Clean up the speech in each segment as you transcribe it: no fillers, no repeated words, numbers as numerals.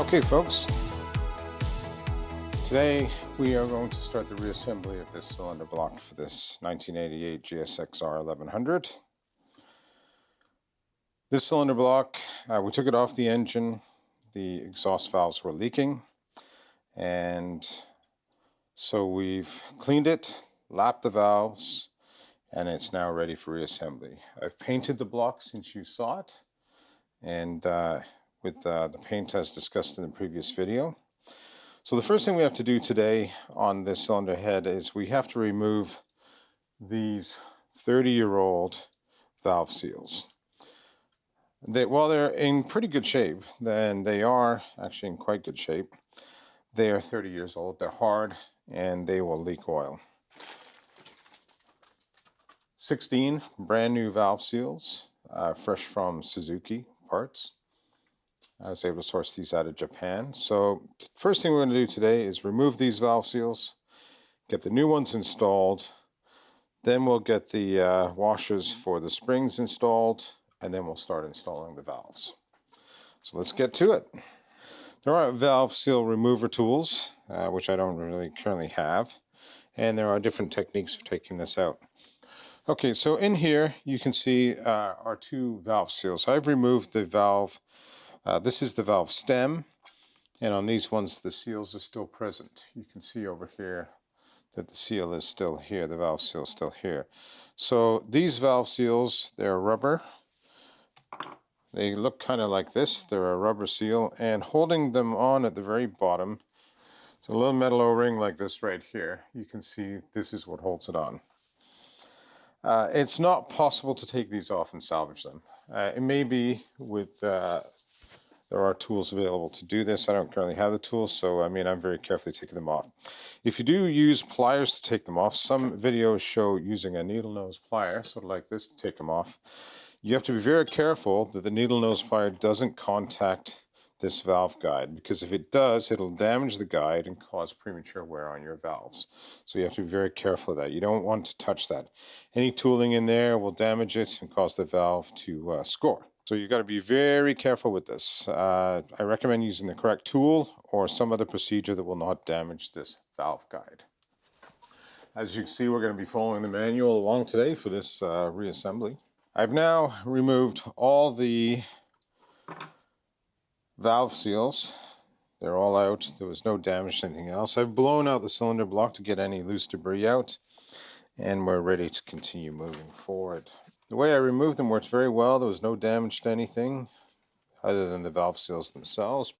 Okay folks, today we are going to start the reassembly of this cylinder block for this 1988 GSX-R1100. This cylinder block, we took it off the engine, the exhaust valves were leaking, and so we've cleaned it, lapped the valves, and it's now ready for reassembly. I've painted the block since you saw it, and with the paint as discussed in the previous video. So the first thing we have to do today on this cylinder head is we have to remove these 30-year-old valve seals. While they're in pretty good shape, then they are actually in quite good shape. They are 30 years old, they're hard, and they will leak oil. 16 brand new valve seals, fresh from Suzuki parts. I was able to source these out of Japan. So first thing we're going to do today is remove these valve seals, get the new ones installed, then we'll get the washers for the springs installed, and then we'll start installing the valves. So let's get to it. There are valve seal remover tools, which I don't really currently have, and there are different techniques for taking this out. Okay, so in here you can see our two valve seals. I've removed the valve. This is the valve stem, and on these ones the seals are still present. You can see over here that the seal is still here, the valve seal is still here. So these valve seals, they're rubber. They look kind of like this. They're a rubber seal, and holding them on at the very bottom, it's a little metal O-ring like this right here. You can see this is what holds it on. It's not possible to take these off and salvage them. It may be with there are tools available to do this. I don't currently have the tools, so I'm very carefully taking them off. If you do use pliers to take them off, some videos show using a needle nose plier, sort of like this, to take them off. You have to be very careful that the needle nose plier doesn't contact this valve guide, because if it does, it'll damage the guide and cause premature wear on your valves. So you have to be very careful of that. You don't want to touch that. Any tooling in there will damage it and cause the valve to score. So you've got to be very careful with this. I recommend using the correct tool or some other procedure that will not damage this valve guide. As you can see, we're going to be following the manual along today for this reassembly. I've now removed all the valve seals. They're all out. There was no damage to anything else. I've blown out the cylinder block to get any loose debris out, and we're ready to continue moving forward. The way I removed them worked very well. There was no damage to anything other than the valve seals themselves.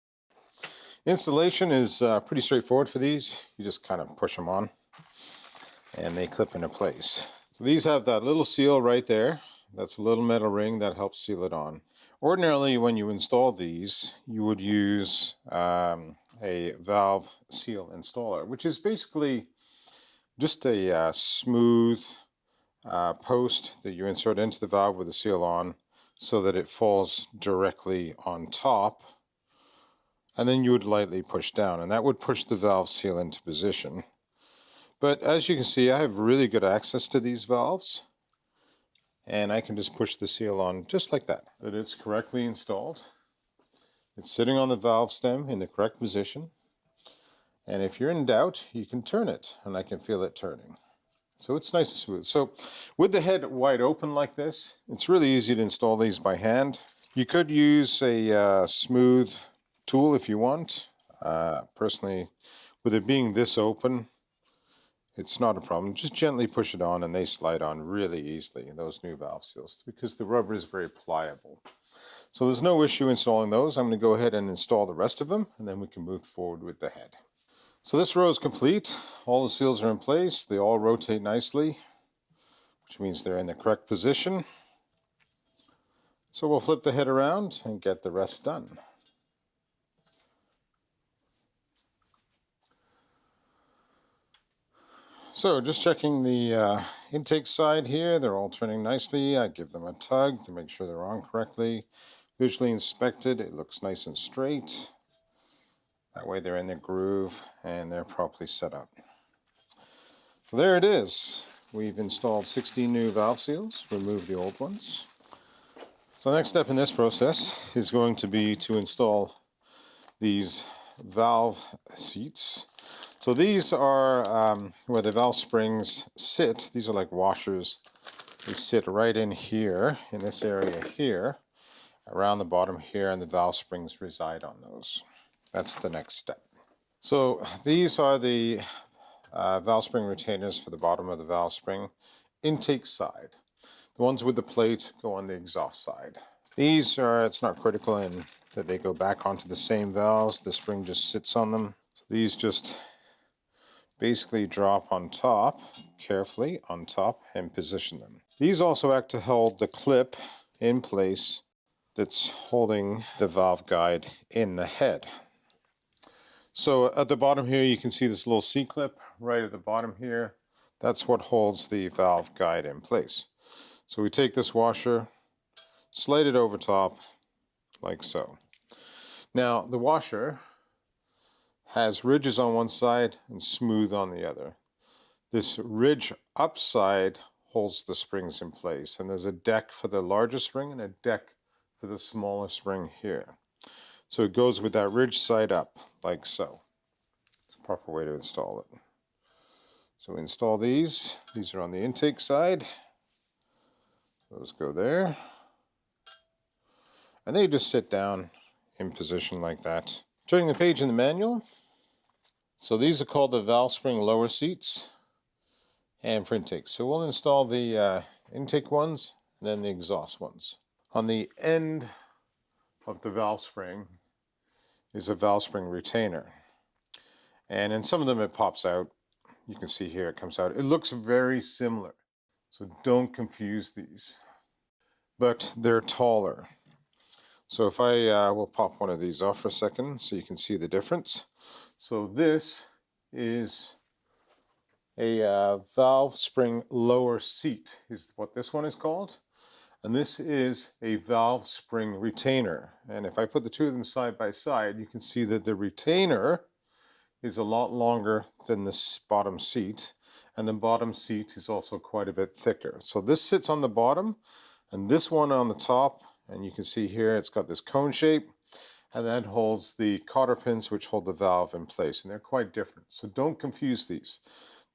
Installation is pretty straightforward for these. You just kind of push them on and they clip into place. So these have that little seal right there. That's a little metal ring that helps seal it on. Ordinarily, when you install these, you would use a valve seal installer, which is basically just a smooth post that you insert into the valve with the seal on so that it falls directly on top, and then you would lightly push down, and that would push the valve seal into position. But as you can see, I have really good access to these valves, and I can just push the seal on just like that. That it's correctly installed. It's sitting on the valve stem in the correct position, and if you're in doubt, you can turn it, and I can feel it turning. So it's nice and smooth. So with the head wide open like this, it's really easy to install these by hand. You could use a smooth tool if you want. Personally, with it being this open, it's not a problem. Just gently push it on and they slide on really easily, those new valve seals, because the rubber is very pliable. So there's no issue installing those. I'm going to go ahead and install the rest of them, and then we can move forward with the head. So this row is complete. All the seals are in place. They all rotate nicely, which means they're in the correct position. So we'll flip the head around and get the rest done. So just checking the intake side here. They're all turning nicely. I give them a tug to make sure they're on correctly. Visually inspected, it looks nice and straight. That way they're in their groove and they're properly set up. So there it is. We've installed 16 new valve seals, removed the old ones. So the next step in this process is going to be to install these valve seats. So these are where the valve springs sit. These are like washers. They sit right in here, in this area here, around the bottom here, and the valve springs reside on those. That's the next step. So these are the valve spring retainers for the bottom of the valve spring intake side. The ones with the plate go on the exhaust side. These are, it's not critical in that they go back onto the same valves. The spring just sits on them. So these just basically drop on top, carefully on top, and position them. These also act to hold the clip in place that's holding the valve guide in the head. So at the bottom here, you can see this little C-clip right at the bottom here. That's what holds the valve guide in place. So we take this washer, slide it over top, like so. Now, the washer has ridges on one side and smooth on the other. This ridge upside holds the springs in place, and there's a deck for the larger spring and a deck for the smaller spring here. So it goes with that ridge side up, like so. It's a proper way to install it. So we install these. These are on the intake side. Those go there. And they just sit down in position like that. Turning the page in the manual. So these are called the valve spring lower seats and for intake. So we'll install the intake ones, and then the exhaust ones. On the end of the valve spring is a valve spring retainer. And in some of them it pops out. You can see here it comes out. It looks very similar. So don't confuse these. But they're taller. So if I will pop one of these off for a second so you can see the difference. So this is a valve spring lower seat is what this one is called. And this is a valve spring retainer. And if I put the two of them side by side, you can see that the retainer is a lot longer than this bottom seat. And the bottom seat is also quite a bit thicker. So this sits on the bottom and this one on the top. And you can see here it's got this cone shape. And that holds the cotter pins which hold the valve in place. And they're quite different. So don't confuse these.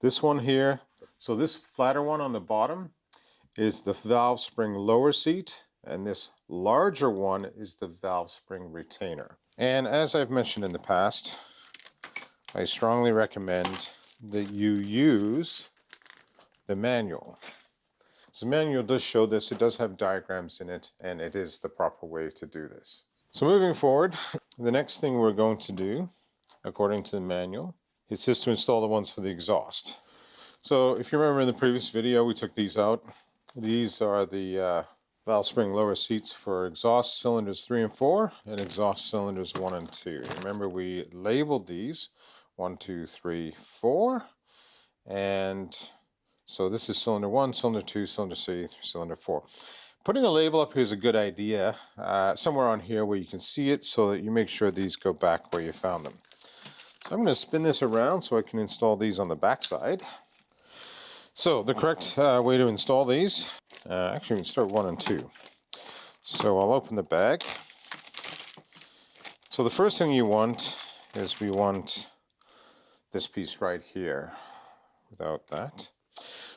This one here, so this flatter one on the bottom is the valve spring lower seat. And this larger one is the valve spring retainer. And as I've mentioned in the past, I strongly recommend that you use the manual. So the manual does show this. It does have diagrams in it. And it is the proper way to do this. So moving forward, the next thing we're going to do, according to the manual, is just to install the ones for the exhaust. So if you remember in the previous video, we took these out. These are the valve spring lower seats for exhaust cylinders 3 and 4 and exhaust cylinders 1 and 2. Remember we labeled these 1, 2, 3, 4. And so this is cylinder 1, cylinder 2, cylinder 3, cylinder 4. Putting a label up here is a good idea, somewhere on here where you can see it so that you make sure these go back where you found them. So I'm going to spin this around so I can install these on the back side. So the correct way to install these, actually we can start 1 and 2. So I'll open the bag. So the first thing you want is we want this piece right here, without that.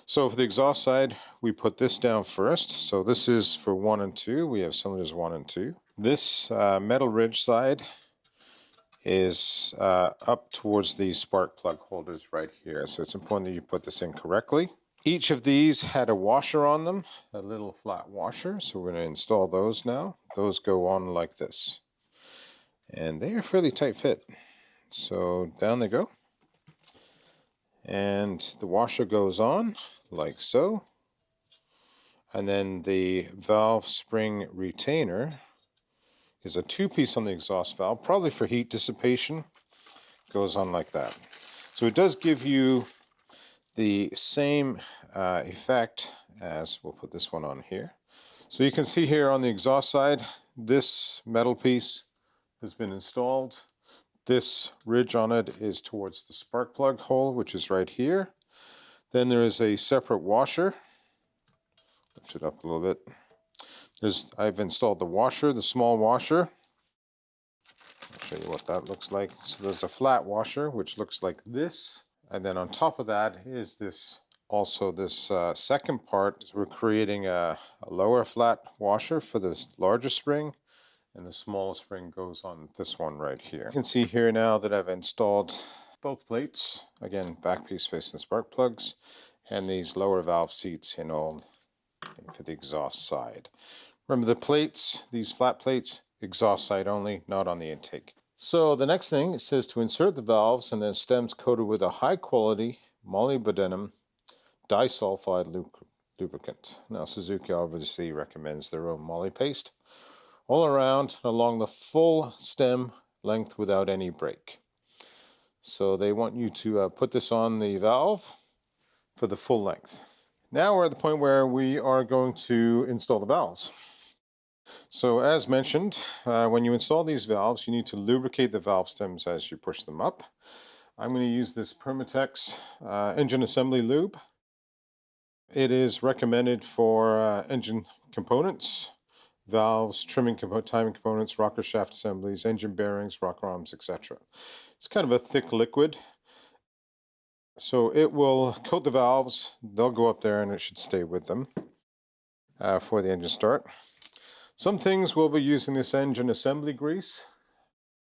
So for the exhaust side, we put this down first. So this is for 1 and 2. We have cylinders 1 and 2. This metal ridge side is up towards the spark plug holders right here. So it's important that you put this in correctly. Each of these had a washer on them, a little flat washer. So we're going to install those now. Those go on like this. And they are fairly tight fit. So down they go. And the washer goes on like so. And then the valve spring retainer is a 2-piece on the exhaust valve, probably for heat dissipation. Goes on like that. So it does give you the same effect as, we'll put this one on here. So you can see here on the exhaust side, this metal piece has been installed. This ridge on it is towards the spark plug hole, which is right here. Then there is a separate washer. Lift it up a little bit. I've installed the washer, the small washer. I'll show you what that looks like. So there's a flat washer, which looks like this. And then on top of that is this, also this second part. We're creating a lower flat washer for this larger spring. And the smaller spring goes on this one right here. You can see here now that I've installed both plates. Again, back piece facing spark plugs. And these lower valve seats in all for the exhaust side. Remember the plates, these flat plates, exhaust side only, not on the intake. So the next thing, it says to insert the valves and then stems coated with a high quality molybdenum disulfide lubricant. Now Suzuki obviously recommends their own moly paste all around along the full stem length without any break. So they want you to put this on the valve for the full length. Now we're at the point where we are going to install the valves. So as mentioned, when you install these valves, you need to lubricate the valve stems as you push them up. I'm going to use this Permatex engine assembly lube. It is recommended for engine components, valves, timing components, rocker shaft assemblies, engine bearings, rocker arms, etc. It's kind of a thick liquid. So it will coat the valves, they'll go up there and it should stay with them for the engine start. Some things we'll be using this engine assembly grease.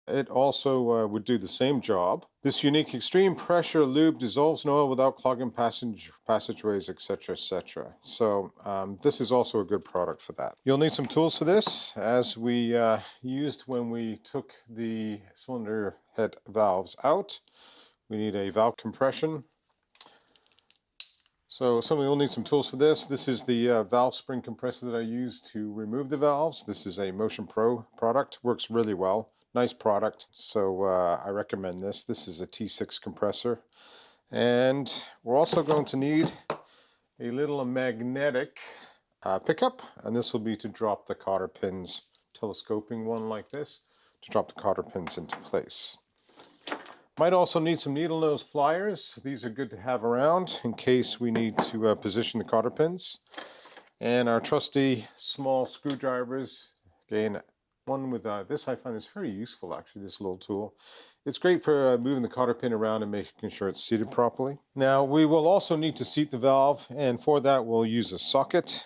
It also would do the same job. This unique extreme pressure lube dissolves in oil without clogging passageways, etc., etc. So this is also a good product for that. You'll need some tools for this, as we used when we took the cylinder head valves out. We need a valve compression. So somebody will need some tools for this. This is the valve spring compressor that I use to remove the valves. This is a Motion Pro product. Works really well. Nice product. So I recommend this. This is a T6 compressor. And we're also going to need a little magnetic pickup. And this will be to drop the cotter pins, telescoping one like this, to drop the cotter pins into place. Might also need some needle nose pliers. These are good to have around in case we need to position the cotter pins. And our trusty small screwdrivers. Again, one with this, I find this very useful actually, this little tool. It's great for moving the cotter pin around and making sure it's seated properly. Now we will also need to seat the valve, and for that we'll use a socket.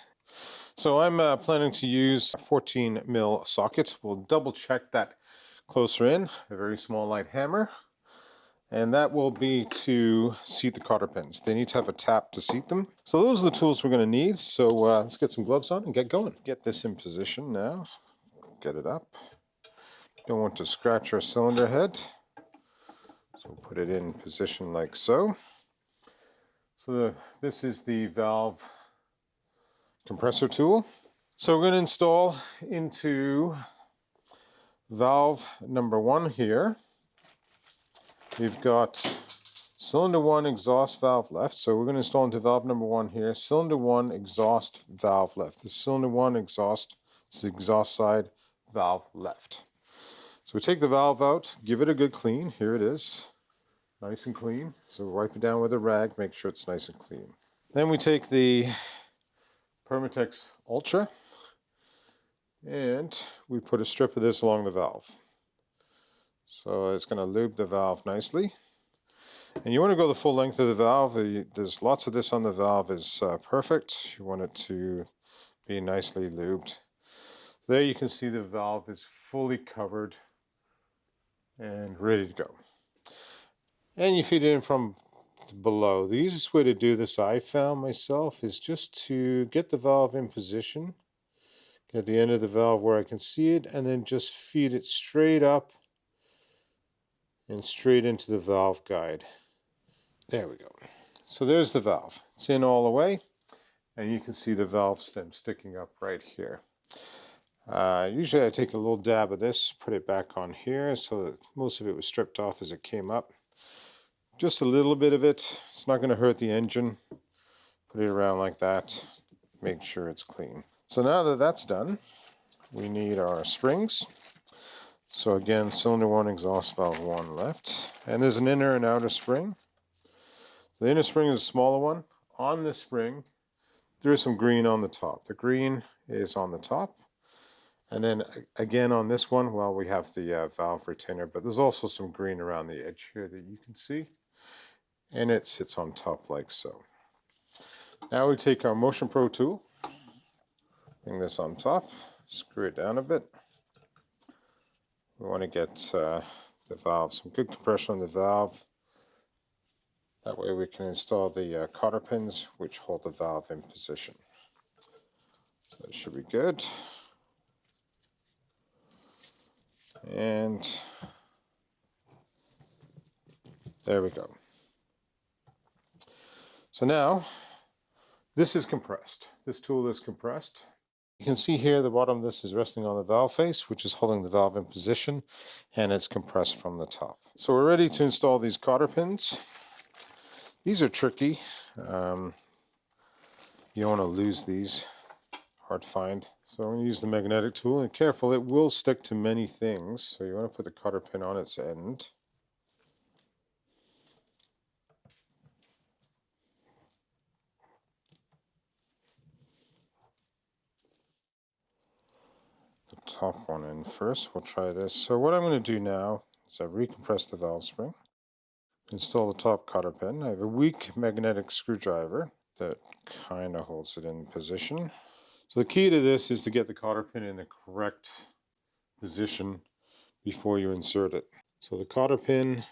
So I'm planning to use a 14 mil socket. We'll double check that closer in, a very small light hammer. And that will be to seat the cotter pins. They need to have a tap to seat them. So those are the tools we're going to need. So let's get some gloves on and get going. Get this in position now. Get it up. Don't want to scratch our cylinder head. So put it in position like so. So this is the valve compressor tool. So we're going to install into valve number 1 here. We've got cylinder 1 exhaust valve left, so we're going to install into valve number 1 here. Cylinder 1 exhaust valve left. This is cylinder 1 exhaust, this is the exhaust side, valve left. So we take the valve out, give it a good clean. Here it is, nice and clean. So wipe it down with a rag, make sure it's nice and clean. Then we take the Permatex Ultra and we put a strip of this along the valve. So it's going to lube the valve nicely. And you want to go the full length of the valve. There's lots of this on the valve is perfect. You want it to be nicely lubed. There you can see the valve is fully covered and ready to go. And you feed it in from below. The easiest way to do this, I found myself, is just to get the valve in position. Get the end of the valve where I can see it, and then just feed it straight up and straight into the valve guide. There we go. So there's the valve. It's in all the way, and you can see the valve stem sticking up right here. Usually I take a little dab of this, put it back on here so that most of it was stripped off as it came up. Just a little bit of it. It's not going to hurt the engine. Put it around like that. Make sure it's clean. So now that that's done, we need our springs. So again, cylinder 1, exhaust valve 1 left. And there's an inner and outer spring. The inner spring is a smaller one. On this spring, there is some green on the top. The green is on the top. And then again on this one, well, we have the valve retainer, but there's also some green around the edge here that you can see. And it sits on top like so. Now we take our Motion Pro tool, bring this on top, screw it down a bit. We want to get the valve, some good compression on the valve. That way we can install the cotter pins which hold the valve in position. So it should be good. And there we go. So now this is compressed. This tool is compressed. You can see here the bottom of this is resting on the valve face, which is holding the valve in position, and it's compressed from the top. So we're ready to install these cotter pins. These are tricky. You don't want to lose these. Hard to find. So I'm going to use the magnetic tool, and careful, it will stick to many things. So you want to put the cotter pin on its end. The top one in first. We'll try this. So what I'm going to do now is I've recompressed the valve spring. Install the top cotter pin. I have a weak magnetic screwdriver that kind of holds it in position. So the key to this is to get the cotter pin in the correct position before you insert it. So the cotter pin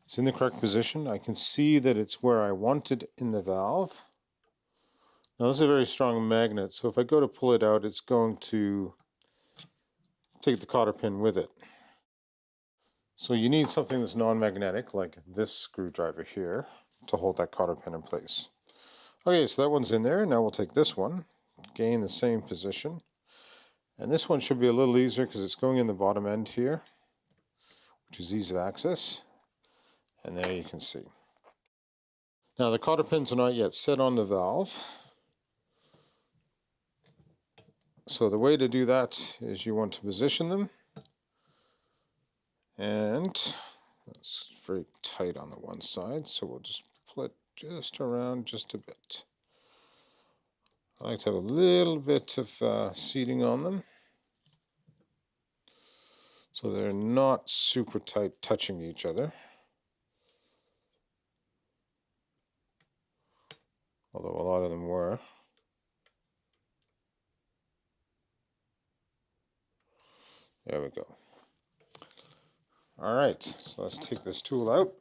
is in the correct position. I can see that it's where I want it in the valve. Now this is a very strong magnet, so if I go to pull it out, it's going to take the cotter pin with it. So you need something that's non-magnetic, like this screwdriver here, to hold that cotter pin in place. Okay, so that one's in there. Now we'll take this one, gain the same position. And this one should be a little easier because it's going in the bottom end here, which is easy to access. And there you can see. Now the cotter pins are not yet set on the valve. So the way to do that is you want to position them. And that's very tight on the one side, so we'll just pull it just around just a bit. I like to have a little bit of seating on them, so they're not super tight touching each other. Although a lot of them were. There we go. Alright, so let's take this tool out.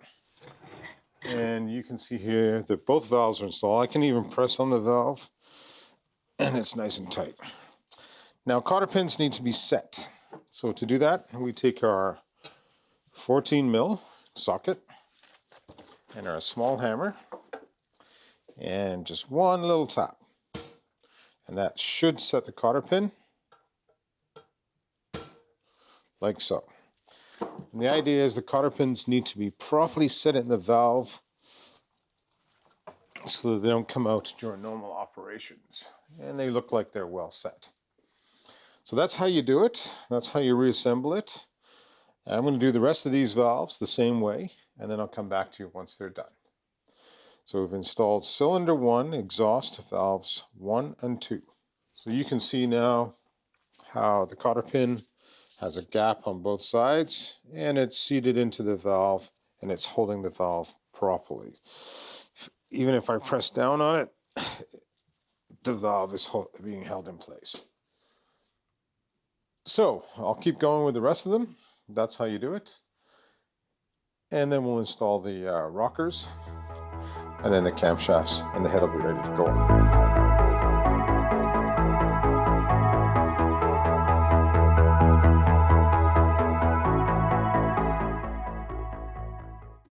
And you can see here that both valves are installed. I can even press on the valve, and it's nice and tight. Now cotter pins need to be set. So to do that, we take our 14mm socket and our small hammer and just one little tap. And that should set the cotter pin like so. And the idea is the cotter pins need to be properly set in the valve so that they don't come out during normal operations. And they look like they're well set. So that's how you do it. That's how you reassemble it. And I'm going to do the rest of these valves the same way, and then I'll come back to you once they're done. So we've installed cylinder 1 exhaust valves 1 and 2. So you can see now how the cotter pin has a gap on both sides, and it's seated into the valve, and it's holding the valve properly. Even if I press down on it, the valve is being held in place. So I'll keep going with the rest of them. That's how you do it. And then we'll install the rockers, and then the camshafts, and the head will be ready to go.